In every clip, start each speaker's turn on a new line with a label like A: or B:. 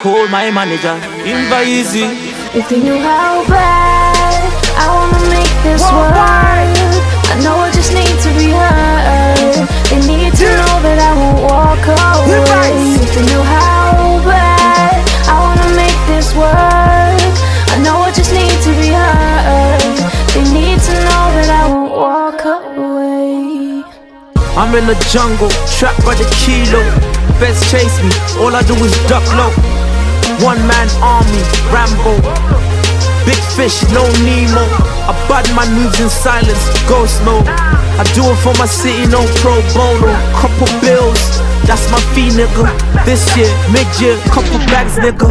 A: Call my manager, easy.
B: If they knew how bad I wanna make this work, I know I just need to be heard. They need to know that I won't walk away. If they knew how bad I wanna make this work, I know I just need to be heard. They need to know that I won't walk away.
A: I'm in the jungle, trapped by the kilo. Feds chase me, all I do is duck low. One man army, Rambo. Big fish, no Nemo. A bad man moves in silence, ghost mode. I do it for my city, no pro bono. Couple bills, that's my fee, nigga. This year, mid-year, couple bags, nigga.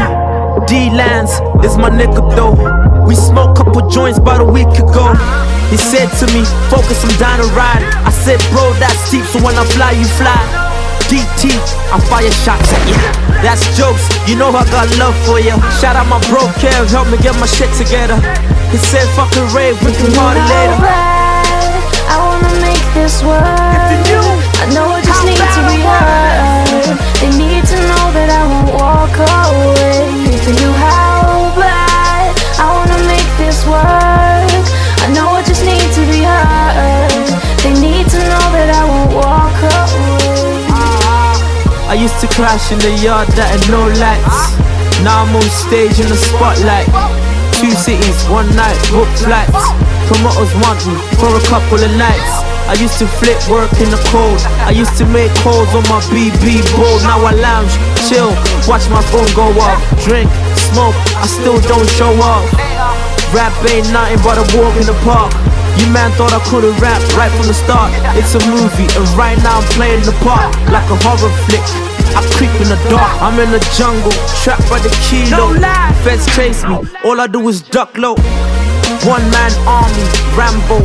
A: D-Lands is my nigga though. We smoked couple joints about a week ago. He said to me, focus, I'm down to ride. I said, bro, that's deep, so when I fly, you fly. DT, I fire shots at you. That's jokes, you know I got love for you. Shout out my bro Kev, help me get my shit together. He said fucking rave, we can party later.
B: I wanna make this work. I know I just need to be heard. They need to know that I won't walk away. If they knew how bad I wanna make this work, I know I just need to be heard. They need to know that I won't walk away.
A: I used to crash in the yard that had no lights. Now I'm on stage in the spotlight. 2 cities, 1 night, book flights. Promoters want me for a couple of nights. I used to flip work in the cold. I used to make calls on my BB board. Now I lounge, chill, watch my phone go off. Drink, smoke, I still don't show off. Rap ain't nothing but a walk in the park. You man thought I couldn't rap right from the start. It's a movie and right now I'm playing the part like a horror flick. I creep in the dark, I'm in the jungle, trapped by the kilo. Feds chase me, all I do is duck low. One man army, Rambo.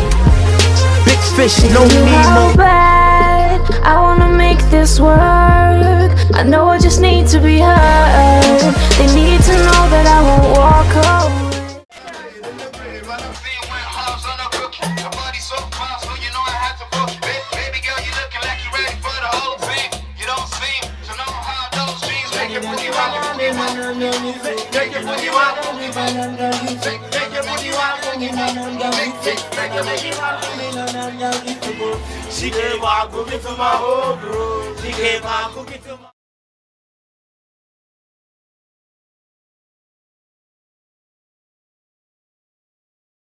A: Big fish, no Nemo.
B: How bad I wanna make this work, I know I just need to be heard. They need to know that I won't walk away.
C: She came out cooking to my whole crew. She came out cooking to my